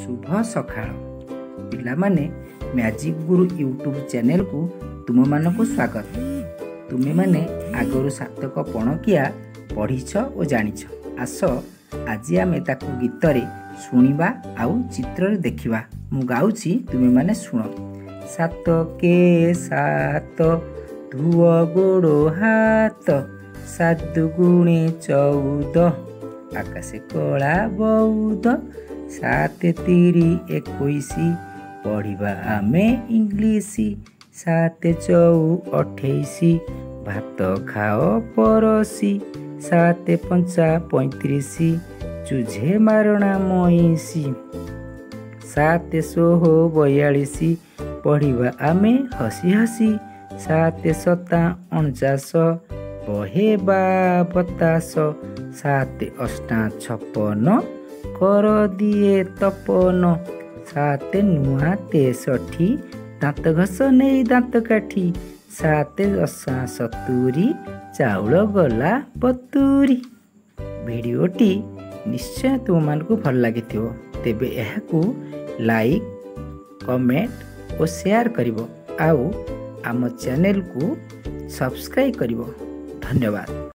शुभ सकाळ पिलामाने मैजिक गुरु YouTube channel को तुम मानक स्वागत। तुमे माने आगरू सातक पणकिया पढ़ीछ और जानिछ। आस आज आमे ताकू गीतरे शुणिबा आउ चित्र देखिबा। मु गाउची तुमे माने शुण। सात के सात धुव गोड़ो हाथ, सात दुगुणे 14 आकाशे कला बौद, सात तीरी 21 पढ़िबा आमे इंग्लिश, सात चौ 28 भात खाओ परसी, सात पंचा 35 चुझे मारणा मईसी, सात सोह 42 पढ़िबा आमे हसी हसी, सात सता 49 बहेबा बतास, सात अष्टा 56 कर दिए तपन, सात नुआ 63 दांत घस नहीं दांत काठी, सात दशा 70 चाउल गला बतुरी। भिडियोटी निश्चय तुम मानकु भल लगी तेबे एहाकू लाइक कमेंट और शेयर करिवो आउ आम चैनल को सब्सक्राइब करिवो। धन्यवाद।